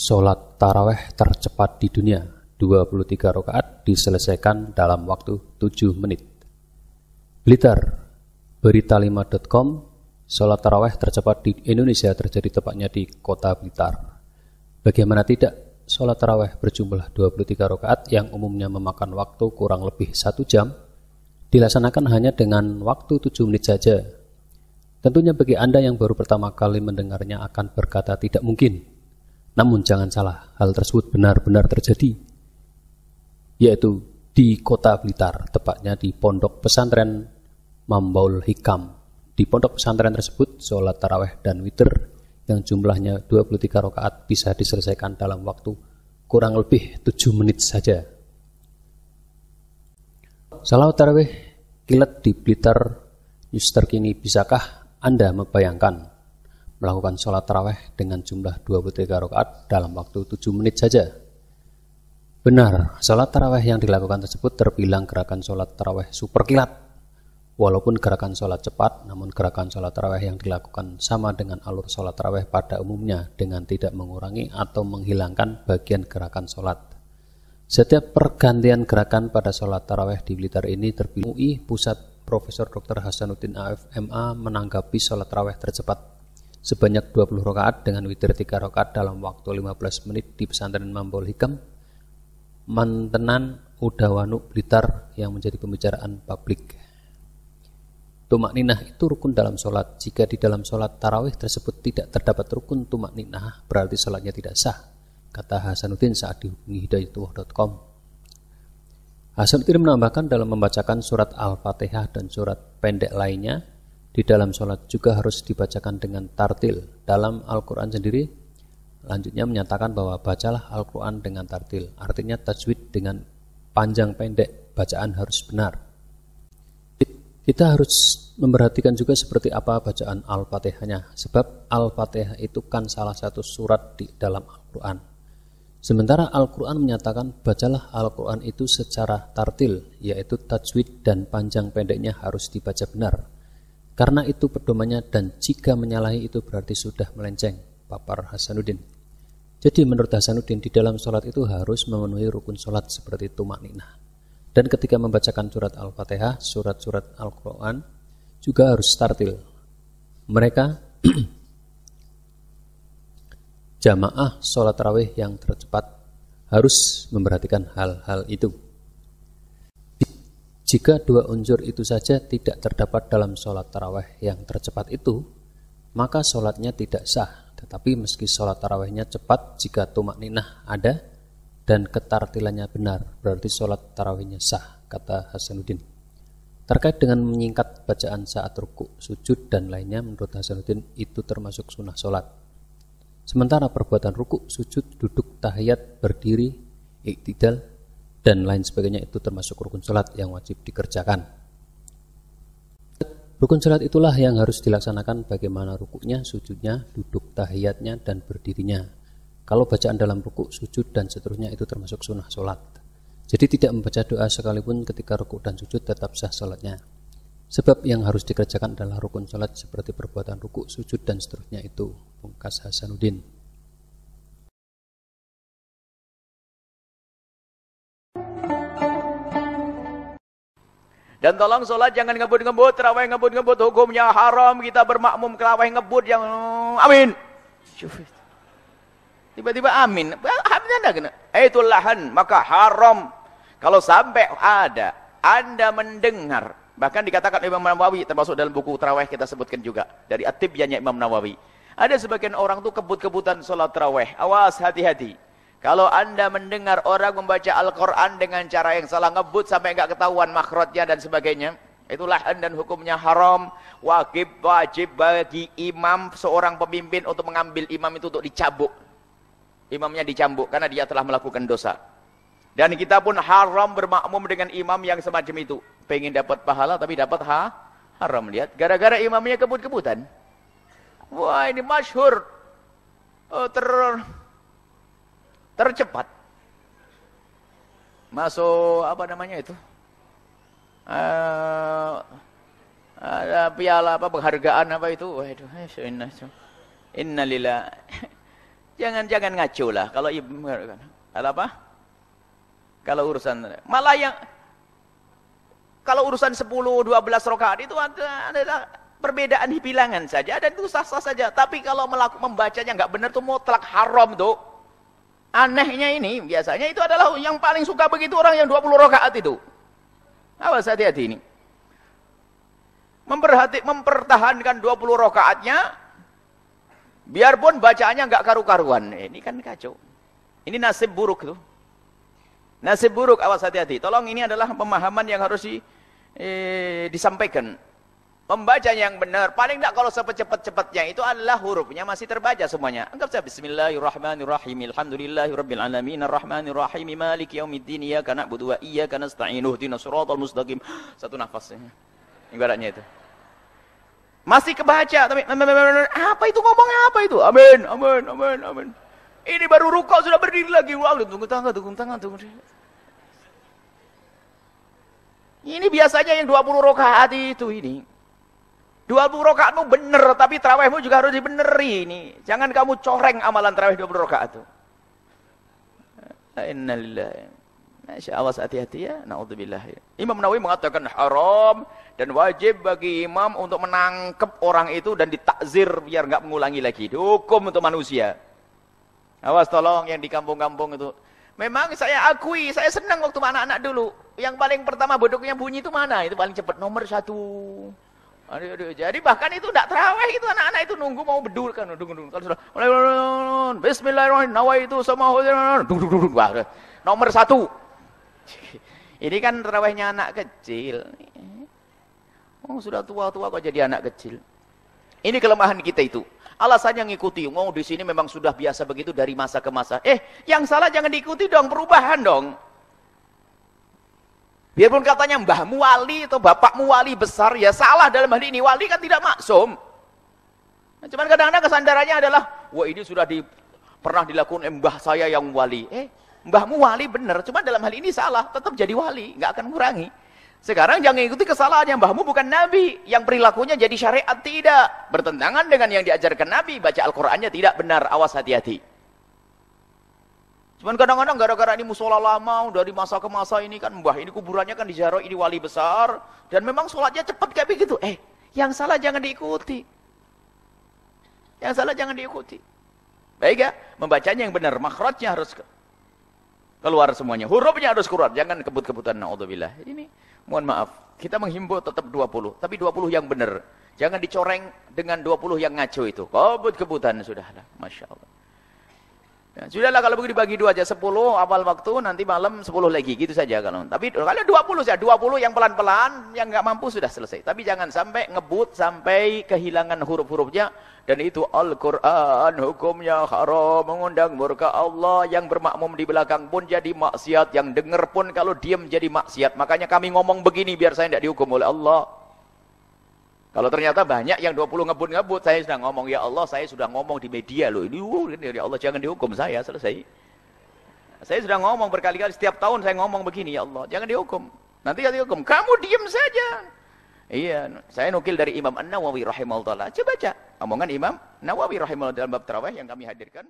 Sholat taraweh tercepat di dunia, 23 rakaat diselesaikan dalam waktu 7 menit. Blitar, berita5.com, sholat taraweh tercepat di Indonesia terjadi tepatnya di kota Blitar. Bagaimana tidak, sholat taraweh berjumlah 23 rakaat yang umumnya memakan waktu kurang lebih 1 jam, dilaksanakan hanya dengan waktu 7 menit saja. Tentunya bagi Anda yang baru pertama kali mendengarnya akan berkata tidak mungkin. Namun jangan salah, hal tersebut benar-benar terjadi, yaitu di kota Blitar, tepatnya di Pondok Pesantren Mambaul Hikam. Di pondok pesantren tersebut, sholat taraweh dan witir yang jumlahnya 23 rakaat bisa diselesaikan dalam waktu kurang lebih 7 menit saja. Salawat taraweh kilat di Blitar News terkini. Bisakah Anda membayangkan melakukan sholat taraweh dengan jumlah 23 rakaat dalam waktu 7 menit saja? Benar, sholat taraweh yang dilakukan tersebut terbilang gerakan sholat taraweh super kilat. Walaupun gerakan sholat cepat, namun gerakan sholat taraweh yang dilakukan sama dengan alur sholat taraweh pada umumnya dengan tidak mengurangi atau menghilangkan bagian gerakan sholat. Setiap pergantian gerakan pada sholat taraweh di Blitar ini terbilang UI Pusat Profesor Dr. Hasanuddin AFMA menanggapi sholat taraweh tercepat sebanyak 20 rakaat dengan witir 3 rakaat dalam waktu 15 menit di pesantren Mambaul Hikam, Mantenan Udawanu Blitar yang menjadi pembicaraan publik. Tumakninah itu rukun dalam sholat. Jika di dalam sholat tarawih tersebut tidak terdapat rukun tumakninah, berarti sholatnya tidak sah, kata Hasanuddin saat dihubungi hidayatullah.com. Hasanuddin menambahkan dalam membacakan surat Al-Fatihah dan surat pendek lainnya, di dalam sholat juga harus dibacakan dengan tartil. Dalam Al-Quran sendiri, lanjutnya menyatakan bahwa bacalah Al-Quran dengan tartil. Artinya tajwid dengan panjang pendek, bacaan harus benar. Kita harus memperhatikan juga seperti apa bacaan Al-Fatihahnya. Sebab Al-Fatihah itu kan salah satu surat di dalam Al-Quran. Sementara Al-Quran menyatakan bacalah Al-Quran itu secara tartil, yaitu tajwid dan panjang pendeknya harus dibaca benar. Karena itu pedomannya, dan jika menyalahi itu berarti sudah melenceng, papar Hasanuddin. Jadi menurut Hasanuddin di dalam sholat itu harus memenuhi rukun sholat seperti tumakninah. Dan ketika membacakan surat Al-Fatihah, surat-surat Al-Quran juga harus tartil. Mereka jamaah sholat tarawih yang tercepat harus memperhatikan hal-hal itu. Jika 2 unsur itu saja tidak terdapat dalam sholat taraweh yang tercepat itu, maka sholatnya tidak sah. Tetapi meski sholat tarawehnya cepat, jika tumakninah ada dan ketartilannya benar, berarti sholat tarawehnya sah, kata Hasanuddin. Terkait dengan menyingkat bacaan saat rukuk, sujud, dan lainnya, menurut Hasanuddin itu termasuk sunnah sholat. Sementara perbuatan rukuk, sujud, duduk, tahiyat, berdiri, iktidal, dan lain sebagainya itu termasuk rukun sholat yang wajib dikerjakan. Rukun sholat itulah yang harus dilaksanakan, bagaimana rukuknya, sujudnya, duduk tahiyatnya, dan berdirinya. Kalau bacaan dalam rukuk, sujud, dan seterusnya itu termasuk sunnah sholat. Jadi tidak membaca doa sekalipun ketika rukuk dan sujud tetap sah sholatnya. Sebab yang harus dikerjakan adalah rukun sholat seperti perbuatan rukuk, sujud, dan seterusnya itu, pungkas Hasanuddin. Dan tolong sholat jangan ngebut-ngebut, terawih ngebut-ngebut, hukumnya haram. Kita bermakmum terawih ngebut yang amin. Tiba-tiba amin. Itu lahan, maka haram. Kalau sampai ada Anda mendengar, bahkan dikatakan Imam Nawawi, termasuk dalam buku terawih kita sebutkan juga dari At-Tibyannya Imam Nawawi. Ada sebagian orang tuh kebut-kebutan sholat terawih. Awas, hati-hati. Kalau Anda mendengar orang membaca Al-Quran dengan cara yang salah, ngebut sampai nggak ketahuan makhrajnya dan sebagainya, itulah dan hukumnya haram. Wajib bagi imam, seorang pemimpin, untuk mengambil imam itu untuk dicambuk. Imamnya dicambuk karena dia telah melakukan dosa. Dan kita pun haram bermakmum dengan imam yang semacam itu. Pengen dapat pahala tapi dapat haram. Lihat, gara-gara imamnya kebut-kebutan. Wah, ini masyhur. Tercepat masuk apa namanya itu, ada piala apa penghargaan apa itu, waduh, innalillah. Jangan ngaco lah. Kalau apa? Kalau urusan 10, 12 rakaat itu adalah perbedaan bilangan saja dan itu sah-sah saja. Tapi kalau membacanya nggak benar tuh mutlak haram tuh. Anehnya ini biasanya itu adalah yang paling suka begitu orang yang 20 rakaat itu. Awas hati-hati ini. Mempertahankan 20 rakaatnya biarpun bacaannya nggak karu-karuan. Ini kan kacau. Ini nasib buruk tuh. Nasib buruk, awas hati-hati. Tolong ini adalah pemahaman yang harus disampaikan. Membaca yang benar, paling tidak kalau secepat-cepatnya itu adalah hurufnya masih terbaca semuanya. Anggap saja Bismillahirrahmanirrahim. Alhamdulillahirabbil alamin arrahmanirrahim maliki yaumiddin iyyaka na'budu wa iyyaka nasta'in ihdinas siratal mustaqim. Satu nafasnya. Ibaratnya itu. Masih kebaca tapi apa itu ngomong apa itu? Amin, amin, amin, amin. Ini baru rukuk sudah berdiri lagi. Wah, tunggu tangan. Ini biasanya yang 20 rakaat itu ini. 20 rakaatmu benar, tapi tarawihmu juga harus dibeneri ini. Jangan kamu coreng amalan tarawih 20 rakaat itu. Innalillahi. Masya Allah, hati-hati ya. Na'udzubillah. Imam Nawawi mengatakan haram dan wajib bagi imam untuk menangkap orang itu dan ditakzir biar nggak mengulangi lagi. Dihukum untuk manusia. Awas tolong yang di kampung-kampung itu. Memang saya akui, saya senang waktu anak-anak dulu. Yang paling pertama bodoknya bunyi itu mana? Itu paling cepat, nomor 1. Aduh. Jadi bahkan itu tidak terawih itu anak-anak itu nunggu mau bedul kan. Kalau sudah Bismillahirrahmanirrahim nawaitu sama nomor 1. Ini kan terawihnya anak kecil. Oh sudah tua-tua kok jadi anak kecil. Ini kelemahan kita itu. Alasannya ngikuti, di sini memang sudah biasa begitu dari masa ke masa. Yang salah jangan diikuti dong, perubahan dong. Biarpun katanya mbahmu wali atau bapakmu wali besar, ya salah dalam hal ini. Wali kan tidak maksum. Nah, cuman kadang-kadang kesandarannya adalah, wah ini sudah pernah dilakukan mbah saya yang wali. Mbahmu wali benar, cuma dalam hal ini salah, tetap jadi wali, nggak akan kurangi. Sekarang jangan ikuti kesalahannya, mbahmu bukan nabi, yang perilakunya jadi syariat tidak, bertentangan dengan yang diajarkan nabi, baca Al-Qur'annya tidak benar, awas hati-hati. Cuman kadang-kadang gara-gara ini musola lama, dari masa ke masa ini kan, mbah ini kuburannya kan diziarah, ini wali besar, dan memang sholatnya cepat kayak begitu. Yang salah jangan diikuti. Yang salah jangan diikuti. Baik ya, membacanya yang benar, makhrajnya harus keluar semuanya, hurufnya harus keluar, jangan kebut-kebutan, na'udzubillah. Ini mohon maaf, kita menghimbau tetap 20, tapi 20 yang benar. Jangan dicoreng dengan 20 yang ngaco itu. Kebut-kebutan sudahlah, Masya Allah. Ya, sudahlah kalau begitu dibagi 2 aja, 10 awal waktu, nanti malam 10 lagi, gitu saja kalau. Tapi kalau 20 saja, 20 yang pelan-pelan, yang nggak mampu sudah selesai. Tapi jangan sampai ngebut sampai kehilangan huruf-hurufnya. Dan itu Al-Quran hukumnya haram, mengundang murka Allah, yang bermakmum di belakang pun jadi maksiat, yang dengar pun kalau diam jadi maksiat. Makanya kami ngomong begini biar saya tidak dihukum oleh Allah. Kalau ternyata banyak yang 20 ngebut-ngebut, saya sudah ngomong, ya Allah saya sudah ngomong di media loh, ini ya Allah jangan dihukum saya, selesai. Saya sudah ngomong berkali-kali, setiap tahun saya ngomong begini, ya Allah jangan dihukum. Nanti kalau dihukum, kamu diam saja. Iya, saya nukil dari Imam An-Nawawi rahimahullah. Coba baca omongan Imam Nawawi rahimahullah dalam bab tarawih yang kami hadirkan.